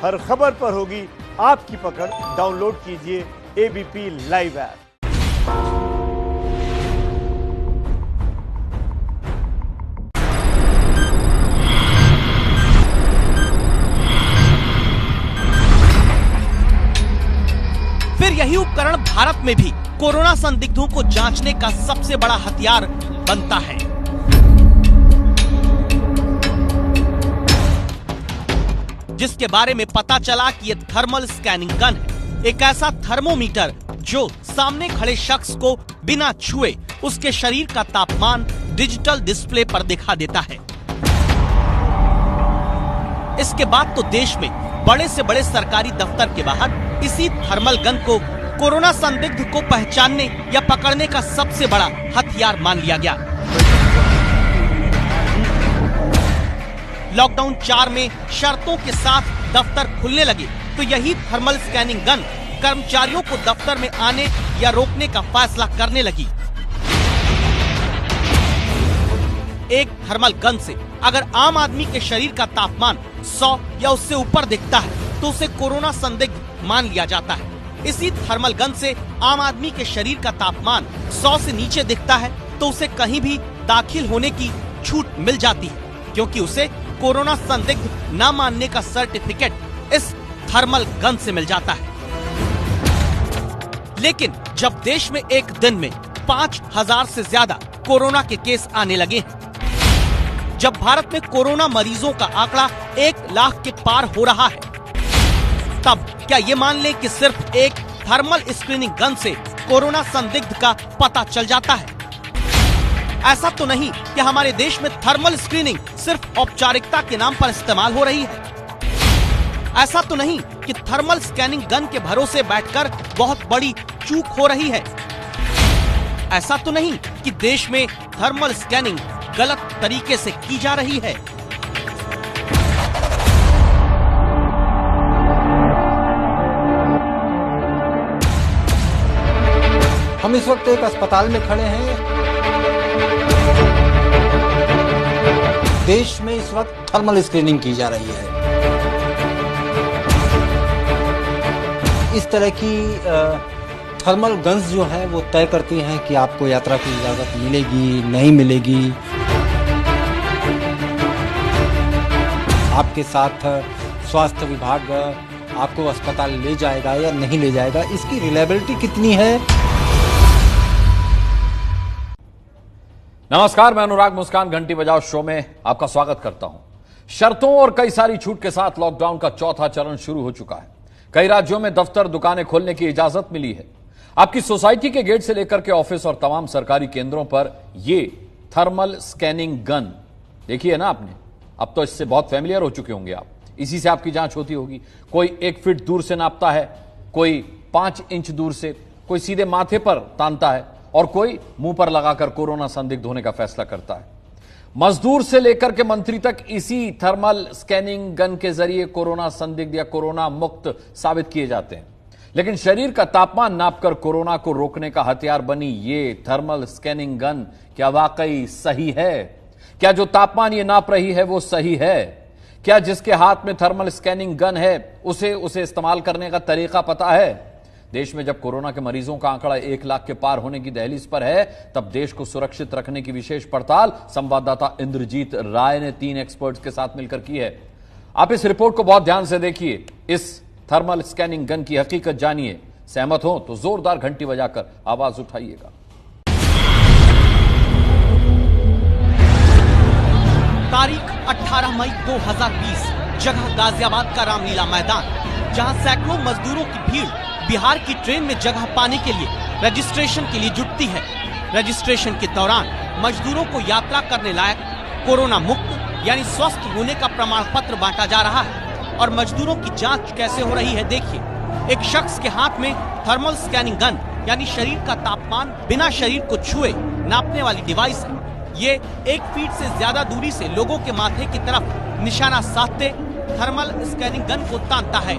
हर खबर पर होगी आपकी पकड़। डाउनलोड कीजिए एबीपी लाइव ऐप। फिर यही उपकरण भारत में भी कोरोना संदिग्धों को जांचने का सबसे बड़ा हथियार बनता है। जिसके बारे में पता चला कि यह थर्मल स्कैनिंग गन है, एक ऐसा थर्मोमीटर जो सामने खड़े शख्स को बिना छुए उसके शरीर का तापमान डिजिटल डिस्प्ले पर दिखा देता है। इसके बाद तो देश में बड़े से बड़े सरकारी दफ्तर के बाहर इसी थर्मल गन को कोरोना संदिग्ध को पहचानने या पकड़ने का सबसे बड़ा हथियार मान लिया गया। लॉकडाउन 4 में शर्तों के साथ दफ्तर खुलने लगे तो यही थर्मल स्कैनिंग गन कर्मचारियों को दफ्तर में आने या रोकने का फैसला करने लगी। एक थर्मल गन से अगर आम आदमी के शरीर का तापमान 100 या उससे ऊपर दिखता है तो उसे कोरोना संदिग्ध मान लिया जाता है। इसी थर्मल गन से आम आदमी के शरीर का तापमान 100 से नीचे दिखता है तो उसे कहीं भी दाखिल होने की छूट मिल जाती है, क्योंकि उसे कोरोना संदिग्ध न मानने का सर्टिफिकेट इस थर्मल गन से मिल जाता है। लेकिन जब देश में एक दिन में 5000 से ज्यादा कोरोना के केस आने लगे हैं, जब भारत में कोरोना मरीजों का आंकड़ा 1 लाख के पार हो रहा है, तब क्या ये मान लें कि सिर्फ एक थर्मल स्क्रीनिंग गन से कोरोना संदिग्ध का पता चल जाता है? ऐसा तो नहीं कि हमारे देश में थर्मल स्क्रीनिंग सिर्फ औपचारिकता के नाम पर इस्तेमाल हो रही है। ऐसा तो नहीं कि थर्मल स्कैनिंग गन के भरोसे बैठकर बहुत बड़ी चूक हो रही है। ऐसा तो नहीं कि देश में थर्मल स्कैनिंग गलत तरीके से की जा रही है। हम इस वक्त एक अस्पताल में खड़े हैं। देश में इस वक्त थर्मल स्क्रीनिंग की जा रही है। इस तरह की थर्मल गन्स जो हैं वो तय करती हैं कि आपको यात्रा की इजाज़त मिलेगी नहीं मिलेगी, आपके साथ स्वास्थ्य विभाग आपको अस्पताल ले जाएगा या नहीं ले जाएगा, इसकी रिलायबिलिटी कितनी है। नमस्कार, मैं अनुराग मुस्कान घंटी बजाओ शो में आपका स्वागत करता हूं। शर्तों और कई सारी छूट के साथ लॉकडाउन का चौथा चरण शुरू हो चुका है। कई राज्यों में दफ्तर दुकानें खोलने की इजाजत मिली है। आपकी सोसाइटी के गेट से लेकर के ऑफिस और तमाम सरकारी केंद्रों पर ये थर्मल स्कैनिंग गन देखी है ना आपने। अब तो इससे बहुत फैमिलियर हो चुके होंगे आप। इसी से आपकी जांच होती होगी। कोई 1 फीट दूर से नापता है, कोई 5 इंच दूर से, कोई सीधे माथे पर तानता है और कोई मुंह पर लगाकर कोरोना संदिग्ध होने का फैसला करता है। मजदूर से लेकर के मंत्री तक इसी थर्मल स्कैनिंग गन के जरिए कोरोना संदिग्ध या कोरोना मुक्त साबित किए जाते हैं। लेकिन शरीर का तापमान नापकर कोरोना को रोकने का हथियार बनी ये थर्मल स्कैनिंग गन क्या वाकई सही है? क्या जो तापमान ये नाप रही है वो सही है? क्या जिसके हाथ में थर्मल स्कैनिंग गन है उसे इस्तेमाल करने का तरीका पता है? देश में जब कोरोना के मरीजों का आंकड़ा 1 लाख के पार होने की दहलीज पर है, तब देश को सुरक्षित रखने की विशेष पड़ताल संवाददाता इंद्रजीत राय ने 3 एक्सपर्ट्स के साथ मिलकर की है। आप इस रिपोर्ट को बहुत ध्यान से देखिए। इस थर्मल स्कैनिंग गन की हकीकत जानिए। सहमत हो तो जोरदार घंटी बजाकर आवाज उठाइएगा। तारीख 18 मई 2020, जगह गाजियाबाद का रामलीला मैदान, जहां सैकड़ों मजदूरों की भीड़ बिहार की ट्रेन में जगह पाने के लिए रजिस्ट्रेशन के लिए जुटती है। रजिस्ट्रेशन के दौरान मजदूरों को यात्रा करने लायक कोरोना मुक्त यानी स्वस्थ होने का प्रमाण पत्र बांटा जा रहा है। और मजदूरों की जांच कैसे हो रही है देखिए। एक शख्स के हाथ में थर्मल स्कैनिंग गन यानी शरीर का तापमान बिना शरीर को छुए नापने वाली डिवाइस है। ये 1 फीट से ज्यादा दूरी से लोगों के माथे की तरफ निशाना साधते थर्मल स्कैनिंग गन को तानता है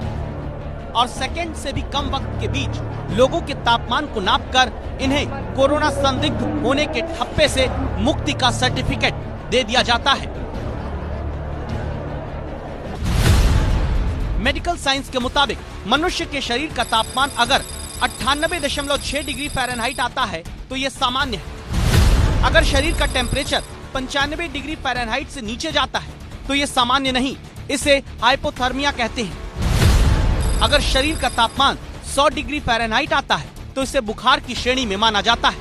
और सेकंड से भी कम वक्त के बीच लोगों के तापमान को नापकर इन्हें कोरोना संदिग्ध होने के ठप्पे से मुक्ति का सर्टिफिकेट दे दिया जाता है। मेडिकल साइंस के मुताबिक मनुष्य के शरीर का तापमान अगर 98.6 डिग्री फ़ारेनहाइट आता है तो ये सामान्य है। अगर शरीर का टेम्परेचर 95 डिग्री फ़ारेनहाइट से नीचे जाता है तो ये सामान्य नहीं, इसे हाइपोथर्मिया कहते हैं। अगर शरीर का तापमान 100 डिग्री फ़ारेनहाइट आता है तो इसे बुखार की श्रेणी में माना जाता है।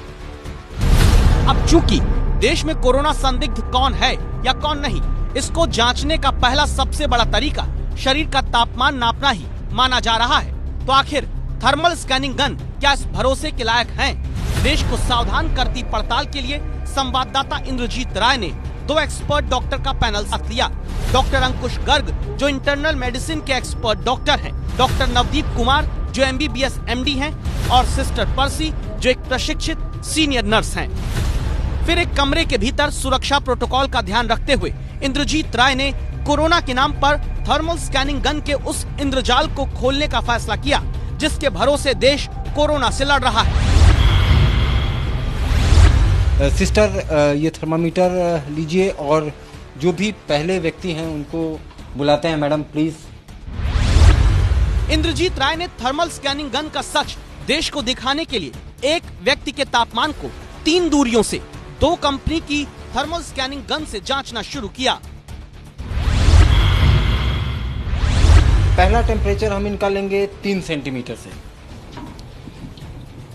अब चूंकि देश में कोरोना संदिग्ध कौन है या कौन नहीं, इसको जांचने का पहला सबसे बड़ा तरीका शरीर का तापमान नापना ही माना जा रहा है। तो आखिर थर्मल स्कैनिंग गन क्या इस भरोसे के लायक हैं? देश को सावधान करती पड़ताल के लिए संवाददाता इंद्रजीत राय ने 2 एक्सपर्ट डॉक्टर का पैनल साथ लिया। डॉक्टर अंकुश गर्ग जो इंटरनल मेडिसिन के एक्सपर्ट डॉक्टर हैं, डॉक्टर नवदीप कुमार जो MBBS MD हैं और सिस्टर पर्सी जो एक प्रशिक्षित सीनियर नर्स हैं। फिर एक कमरे के भीतर सुरक्षा प्रोटोकॉल का ध्यान रखते हुए इंद्रजीत राय ने कोरोना के नाम पर थर्मल स्कैनिंग गन के उस इंद्रजाल को खोलने का फैसला किया जिसके भरोसे देश कोरोना से लड़ रहा है। सिस्टर, ये थर्मामीटर लीजिए और जो भी पहले व्यक्ति हैं उनको बुलाते हैं। Madam please. इंद्रजीत राय ने थर्मल स्कैनिंग गन का सच देश को दिखाने के लिए एक व्यक्ति के तापमान को 3 दूरियों से 2 कंपनी की थर्मल स्कैनिंग गन से जांचना शुरू किया। पहला टेम्परेचर हम इनका लेंगे 3 सेंटीमीटर से।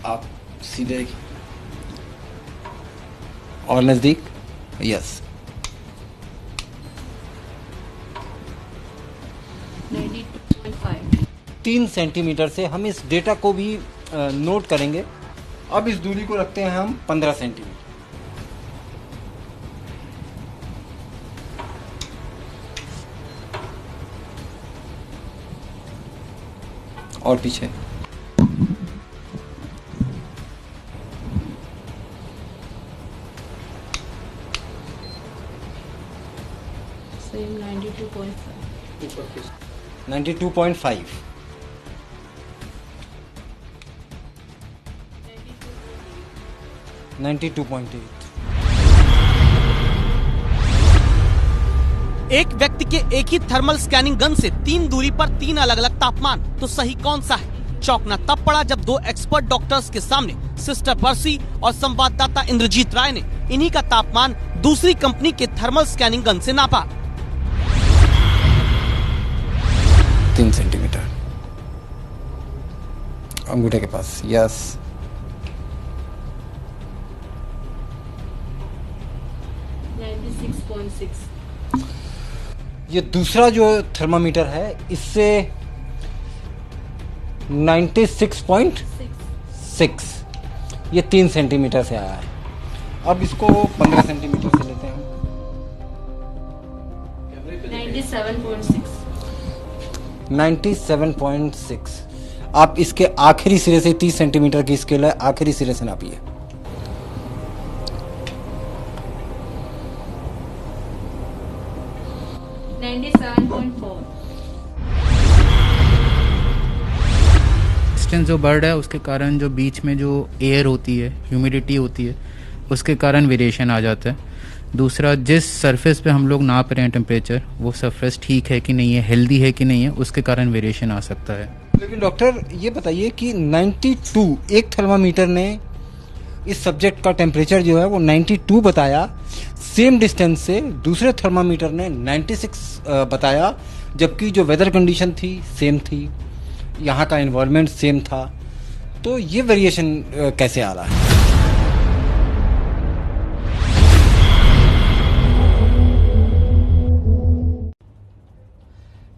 आप सीधे और नजदीक। यस, 3 सेंटीमीटर से हम इस डेटा को भी नोट करेंगे। अब इस दूरी को रखते हैं हम 15 सेंटीमीटर। और पीछे सेम 92.5 92.8। एक व्यक्ति के एक ही थर्मल स्कैनिंग गन से 3 दूरी पर 3 अलग अलग तापमान, तो सही कौन सा है? चौंकना तब पड़ा जब 2 एक्सपर्ट डॉक्टर्स के सामने सिस्टर पर्सी और संवाददाता इंद्रजीत राय ने इन्हीं का तापमान दूसरी कंपनी के थर्मल स्कैनिंग गन से नापा। 3 सेंटीमीटर अंगूठे के पास। यस, 96.6। ये दूसरा जो थर्मामीटर है इससे 96.6, ये 3 सेंटीमीटर से आया है। अब इसको 15 सेंटीमीटर से लेते हैं। 97.6। आप इसके आखिरी सिरे से 30 सेंटीमीटर की स्केल है, आखिरी सिरे से नापिए। डिस्टेंस जो बढ़ रहा है उसके कारण जो बीच में जो एयर होती है, ह्यूमिडिटी होती है, उसके कारण वेरिएशन आ जाता है। दूसरा, जिस सरफेस पे हम लोग नाप रहे हैं टेम्परेचर, वो सरफेस ठीक है कि नहीं है, हेल्दी है कि नहीं है, उसके कारण वेरिएशन आ सकता है। लेकिन डॉक्टर ये बताइए कि 92, एक थर्मामीटर ने इस सब्जेक्ट का टेम्परेचर जो है वो 92 बताया, सेम डिस्टेंस से दूसरे थर्मामीटर ने 96 बताया, जबकि जो वेदर कंडीशन थी सेम थी, यहाँ का एनवायरनमेंट सेम था। तो ये वेरिएशन कैसे आ रहा है?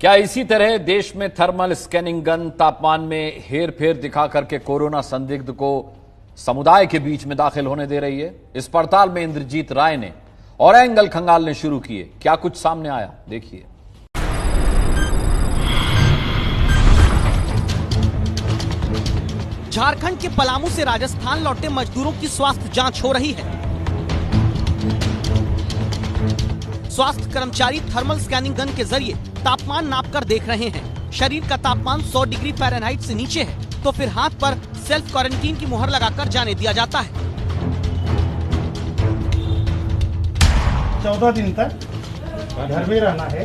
क्या इसी तरह देश में थर्मल स्कैनिंग गन तापमान में हेर फेर दिखा करके कोरोना संदिग्ध को समुदाय के बीच में दाखिल होने दे रही है? इस पड़ताल में इंद्रजीत राय ने और एंगल खंगालने शुरू किए। क्या कुछ सामने आया, देखिए। झारखंड के पलामू से राजस्थान लौटे मजदूरों की स्वास्थ्य जांच हो रही है। स्वास्थ्य कर्मचारी थर्मल स्कैनिंग गन के जरिए तापमान नापकर देख रहे हैं। शरीर का तापमान 100 डिग्री फ़ारेनहाइट से नीचे है तो फिर हाथ पर सेल्फ क्वारंटीन की मुहर लगाकर जाने दिया जाता है। 14 दिन तक घर में रहना है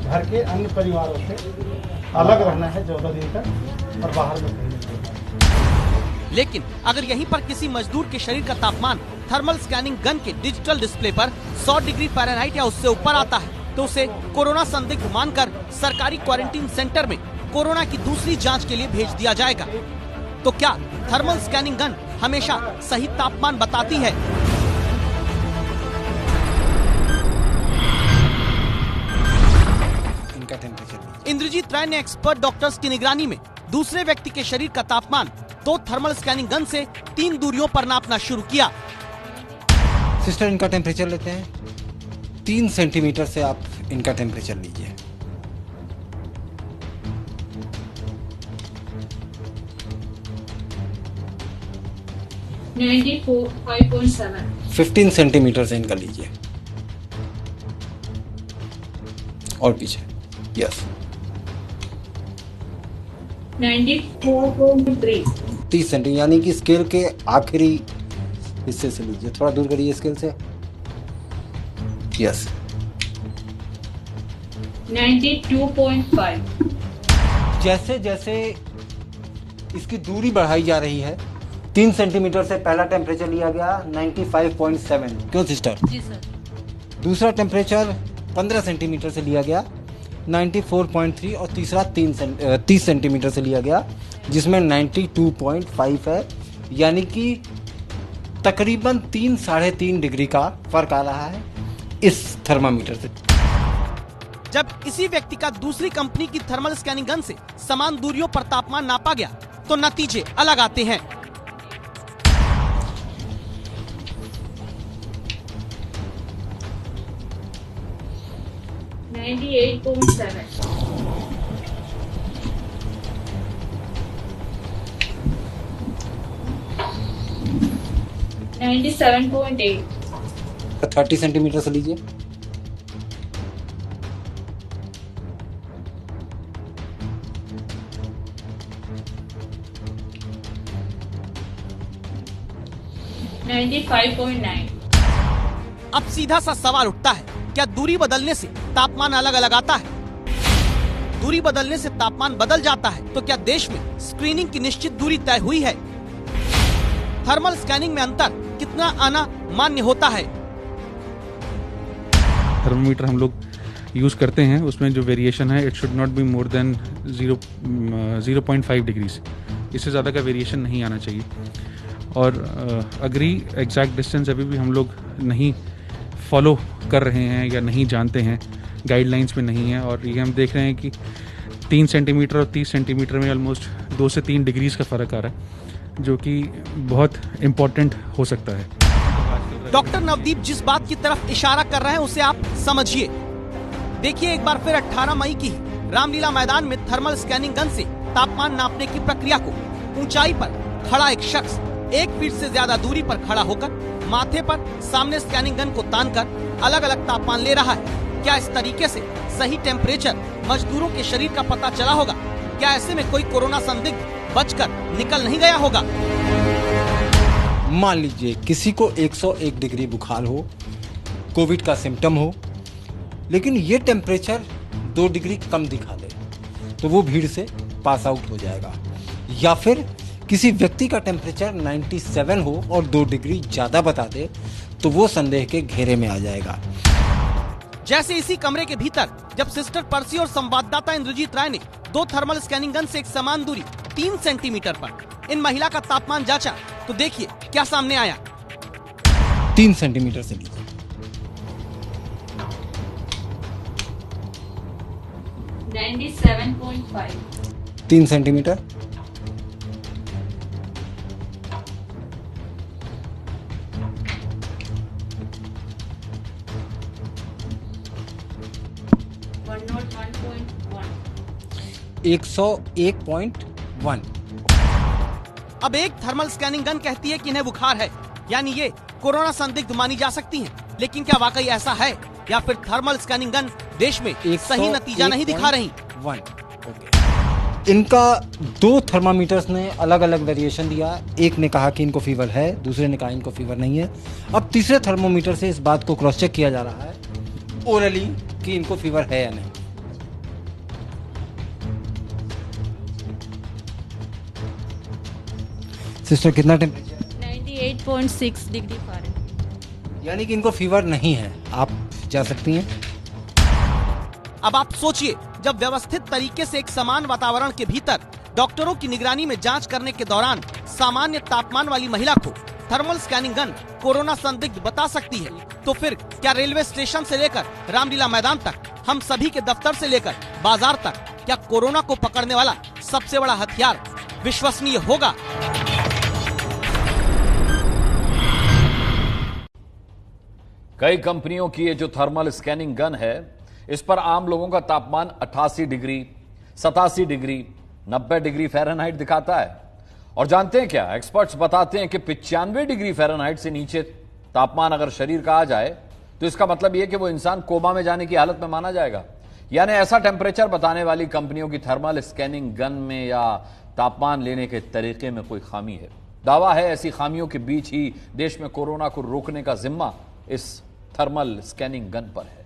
घर के अन्य परिवारों से अलग रहना है 14 दिन तक और बाहर में नहीं निकलना। लेकिन अगर यहीं पर किसी मजदूर के शरीर का तापमान थर्मल स्कैनिंग गन के डिजिटल डिस्प्ले पर 100 डिग्री फ़ारेनहाइट या उससे ऊपर आता है तो उसे कोरोना संदिग्ध मानकर सरकारी क्वारंटीन सेंटर में कोरोना की दूसरी जांच के लिए भेज दिया जाएगा। तो क्या थर्मल स्कैनिंग गन हमेशा सही तापमान बताती है? इनका टेम्परेचर इंद्रजीत राय ने एक्सपर्ट डॉक्टर्स की निगरानी में दूसरे व्यक्ति के शरीर का तापमान 2 थर्मल स्कैनिंग गन से 3 दूरियों पर नापना शुरू किया। सिस्टर इनका टेम्परेचर लेते हैं। 3 सेंटीमीटर से आप इनका टेम्परेचर लीजिए। $94.7 15 सेंटीमीटर से इनका लीजिए और पीछे। यस 94.3 30 सेंटीमीटर यानी कि स्केल के आखिरी हिस्से से लीजिए। थोड़ा दूर करिए स्केल से। यस 92.5 जैसे जैसे इसकी दूरी बढ़ाई जा रही है 3 सेंटीमीटर से पहला टेम्परेचर लिया गया 95.7। क्यों सिस्टर? जी सर। दूसरा टेम्परेचर 15 सेंटीमीटर से लिया गया 94.3 और तीसरा 30 सेंटीमीटर से लिया गया जिसमें 92.5 है, यानी कि तकरीबन 3-3.5 डिग्री का फर्क आ रहा है इस थर्मामीटर से। जब इसी व्यक्ति का दूसरी कंपनी की थर्मल स्कैनिंग गन से समान दूरियों पर तापमान नापा गया तो नतीजे अलग आते हैं। $97.8 30 सेंटीमीटर से लीजिए। $95.9 अब सीधा सा सवाल उठता है, क्या दूरी बदलने से तापमान अलग अलग आता है? दूरी बदलने से तापमान बदल जाता है तो क्या देश में स्क्रीनिंग की निश्चित दूरी तय हुई है? थर्मल स्कैनिंग में अंतर कितना आना मान्य होता है? थर्मोमीटर हम लोग यूज़ करते हैं, उसमें जो वेरिएशन है it should not be more than 0.5 degrees. इससे ज़्यादा का वेरिएशन नहीं आना चाहिए। और अग्री एग्जैक्ट डिस्टेंस अभी भी हम लोग नहीं फॉलो कर रहे हैं या नहीं जानते हैं, गाइडलाइंस में नहीं है। और ये हम देख रहे हैं कि 3 सेंटीमीटर और 30 सेंटीमीटर में ऑलमोस्ट 2 से 3 डिग्रीज का फ़र्क आ रहा है, जो कि बहुत इम्पोर्टेंट हो सकता है। डॉक्टर नवदीप जिस बात की तरफ इशारा कर रहे हैं उसे आप समझिए। देखिए एक बार फिर 18 मई की रामलीला मैदान में थर्मल स्कैनिंग गन से तापमान नापने की प्रक्रिया को ऊंचाई पर खड़ा एक शख्स 1 फीट से ज्यादा दूरी पर खड़ा होकर माथे पर सामने स्कैनिंग गन को तानकर अलग अलग तापमान ले रहा है। क्या इस तरीके से सही टेम्परेचर मजदूरों के शरीर का पता चला होगा? क्या ऐसे में कोई कोरोना संदिग्ध बचकर निकल नहीं गया होगा? मान लीजिए किसी को 101 डिग्री बुखार हो, कोविड का सिम्टम हो, लेकिन ये टेम्परेचर 2 डिग्री कम दिखा दे तो वो भीड़ से पास आउट हो जाएगा। या फिर किसी व्यक्ति का टेम्परेचर 97 हो और 2 डिग्री ज़्यादा बता दे तो वो संदेह के घेरे में आ जाएगा। जैसे इसी कमरे के भीतर जब सिस्टर पर्सी और संवाददाता इंद्रजीत राय ने 2 थर्मल स्कैनिंग गन से एक समान दूरी 3 सेंटीमीटर पर इन महिला का तापमान जांचा तो देखिए क्या सामने आया। 3 सेंटीमीटर से लीजिए। 97.5 3 सेंटीमीटर। 101.1। अब एक थर्मल स्कैनिंग गन कहती है कि इन्हें बुखार है, यानी ये कोरोना संदिग्ध मानी जा सकती हैं। लेकिन क्या वाकई ऐसा है या फिर थर्मल स्कैनिंग गन देश में सही नतीजा नहीं दिखा रही? इनका 2 थर्मामीटर्स ने अलग अलग वेरिएशन दिया। एक ने कहा कि इनको फीवर है, दूसरे ने कहा इनको फीवर नहीं है। अब तीसरे थर्मोमीटर से इस बात को क्रॉस चेक किया जा रहा है ओरली कि इनको फीवर है या नहीं। सिस्टर कितना टेम्परेचर? 98.6 degree Fahrenheit. यानी कि इनको फीवर नहीं है, आप जा सकती हैं। अब आप सोचिए, जब व्यवस्थित तरीके से एक समान वातावरण के भीतर डॉक्टरों की निगरानी में जांच करने के दौरान सामान्य तापमान वाली महिला को थर्मल स्कैनिंग गन कोरोना संदिग्ध बता सकती है, तो फिर क्या रेलवे स्टेशन से लेकर रामलीला मैदान तक, हम सभी के दफ्तर से लेकर बाजार तक, क्या कोरोना को पकड़ने वाला सबसे बड़ा हथियार विश्वसनीय होगा? कई कंपनियों की ये जो थर्मल स्कैनिंग गन है, इस पर आम लोगों का तापमान 88 डिग्री, 87 डिग्री, 90 डिग्री फ़ारेनहाइट दिखाता है। और जानते हैं क्या, एक्सपर्ट्स बताते हैं कि 95 डिग्री फ़ारेनहाइट से नीचे तापमान अगर शरीर का आ जाए तो इसका मतलब यह कि वो इंसान कोमा में जाने की हालत में माना जाएगा। यानी ऐसा टेम्परेचर बताने वाली कंपनियों की थर्मल स्कैनिंग गन में या तापमान लेने के तरीके में कोई खामी है। दावा है ऐसी खामियों के बीच ही देश में कोरोना को रोकने का जिम्मा इस थर्मल स्कैनिंग गन पर है।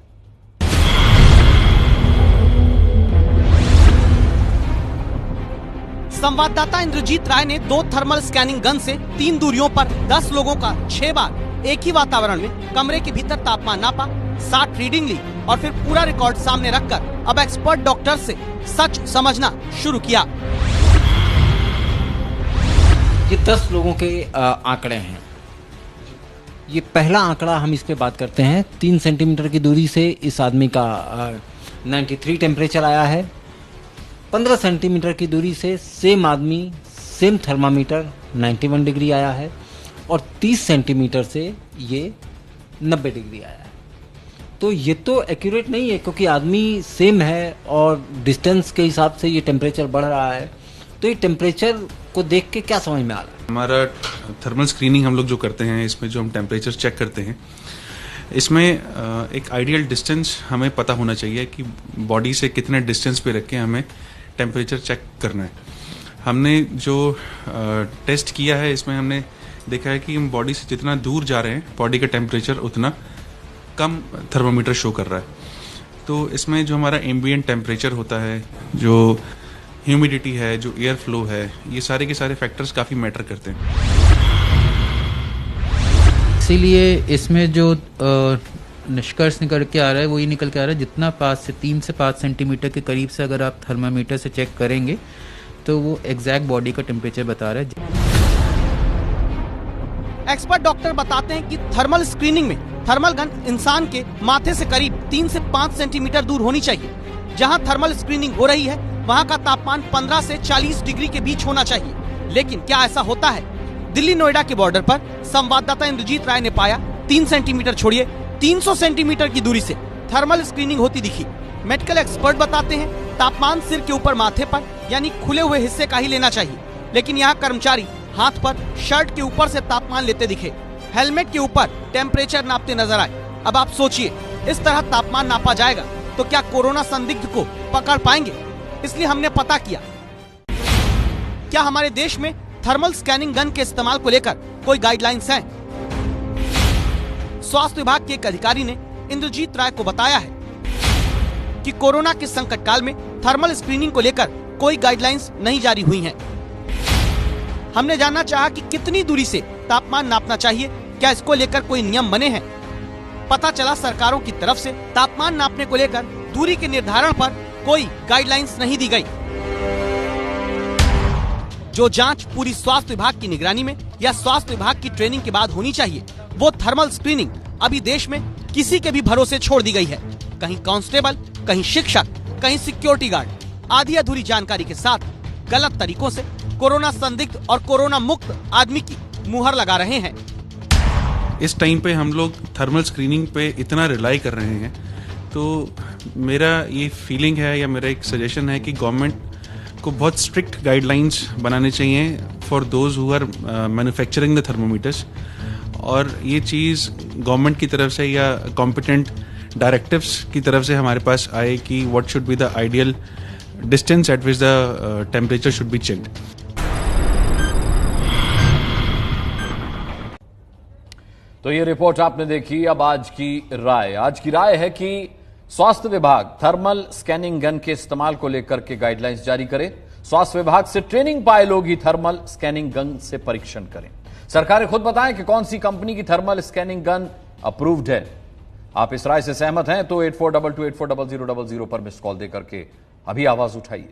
संवाददाता इंद्रजीत राय ने 2 थर्मल स्कैनिंग गन से 3 दूरियों पर 10 लोगों का 6 बार एक ही वातावरण में कमरे के भीतर तापमान नापा, 60 रीडिंग ली और फिर पूरा रिकॉर्ड सामने रखकर अब एक्सपर्ट डॉक्टर से सच समझना शुरू किया। ये 10 लोगों के आंकड़े हैं। ये पहला आंकड़ा हम इस पे बात करते हैं। 3 सेंटीमीटर की दूरी से इस आदमी का 93 टेम्परेचर आया है। 15 सेंटीमीटर की दूरी से सेम आदमी, सेम थर्मामीटर 91 डिग्री आया है और 30 सेंटीमीटर से ये 90 डिग्री आया है। तो ये तो एक्यूरेट नहीं है क्योंकि आदमी सेम है और डिस्टेंस के हिसाब से ये टेम्परेचर बढ़ रहा है। तो ये टेम्परेचर को देख के क्या समझ में आ रहा है? हमारा थर्मल स्क्रीनिंग हम लोग जो करते हैं, इसमें जो हम टेम्परेचर चेक करते हैं, इसमें एक आइडियल डिस्टेंस हमें पता होना चाहिए कि बॉडी से कितने डिस्टेंस पे रख के हमें टेम्परेचर चेक करना है। हमने जो टेस्ट किया है, इसमें हमने देखा है कि हम बॉडी से जितना दूर जा रहे हैं, बॉडी का टेम्परेचर उतना कम थर्मोमीटर शो कर रहा है। तो इसमें जो हमारा एम्बिएंट टेम्परेचर होता है, जो ह्यूमिडिटी है, जो एयर फ्लो है, ये सारे के सारे फैक्टर्स काफ़ी मैटर करते हैं। इसीलिए इसमें जो निष्कर्ष निकल के आ रहा है वो ये निकल के आ रहा है, जितना 3 से 5 सेंटीमीटर के करीब से अगर आप थर्मामीटर से चेक करेंगे तो वो एग्जैक्ट बॉडी का टेम्परेचर बता रहा है। एक्सपर्ट डॉक्टर बताते हैं कि थर्मल स्क्रीनिंग में थर्मल गन इंसान के माथे से करीब 3 से 5 सेंटीमीटर दूर होनी चाहिए। जहां थर्मल स्क्रीनिंग हो रही है वहां का तापमान 15 से 40 डिग्री के बीच होना चाहिए। लेकिन क्या ऐसा होता है? दिल्ली नोएडा के बॉर्डर पर संवाददाता इंद्रजीत राय ने पाया 3 सेंटीमीटर छोड़िए 300 सेंटीमीटर की दूरी से थर्मल स्क्रीनिंग होती दिखी। मेडिकल एक्सपर्ट बताते हैं तापमान सिर के ऊपर माथे पर यानी खुले हुए हिस्से का ही लेना चाहिए, लेकिन यहाँ कर्मचारी हाथ पर शर्ट के ऊपर से तापमान लेते दिखे, हेलमेट के ऊपर टेम्परेचर नापते नजर आए। अब आप सोचिए, इस तरह तापमान नापा जाएगा तो क्या कोरोना संदिग्ध को पकड़ पाएंगे? इसलिए हमने पता किया क्या हमारे देश में थर्मल स्कैनिंग गन के इस्तेमाल को लेकर कोई गाइडलाइंस हैं? स्वास्थ्य विभाग के एक अधिकारी ने इंद्रजीत राय को बताया है कि कोरोना के संकट काल में थर्मल स्क्रीनिंग को लेकर कोई गाइडलाइंस नहीं जारी हुई हैं। हमने जानना चाहा कि कितनी दूरी से तापमान नापना चाहिए, क्या इसको लेकर कोई नियम बने हैं? पता चला सरकारों की तरफ से तापमान नापने को लेकर दूरी के निर्धारण पर कोई गाइडलाइंस नहीं दी गई। जो जांच पूरी स्वास्थ्य विभाग की निगरानी में या स्वास्थ्य विभाग की ट्रेनिंग के बाद होनी चाहिए, वो थर्मल स्क्रीनिंग अभी देश में किसी के भी भरोसे छोड़ दी गई है। कहीं कांस्टेबल, कहीं शिक्षक, कहीं सिक्योरिटी गार्ड आधी अधूरी जानकारी के साथ गलत तरीकों से कोरोना संदिग्ध और कोरोना मुक्त आदमी की मुहर लगा रहे हैं। इस टाइम पे हम लोग थर्मल स्क्रीनिंग पे इतना रिलाई कर रहे हैं, तो मेरा ये फीलिंग है या मेरा एक सजेशन है कि गवर्नमेंट को बहुत स्ट्रिक्ट गाइडलाइंस बनाने चाहिए for those who are manufacturing the thermometers. और ये चीज़ गवर्नमेंट की तरफ से या कॉम्पिटेंट डायरेक्टिव्स की तरफ से हमारे पास आए कि what should be the ideal distance eight which the temperature should be checked. तो ये रिपोर्ट आपने देखी। अब आज की राय है कि स्वास्थ्य विभाग थर्मल स्कैनिंग गन के इस्तेमाल को लेकर के गाइडलाइंस जारी करे। स्वास्थ्य विभाग से ट्रेनिंग पाए लोग ही थर्मल स्कैनिंग गन से परीक्षण करें। सरकारें खुद बताएं कि कौन सी कंपनी की थर्मल स्कैनिंग गन अप्रूव्ड है। आप इस राय से सहमत हैं तो 8422840000 पर मिस कॉल देकर के अभी आवाज उठाइए।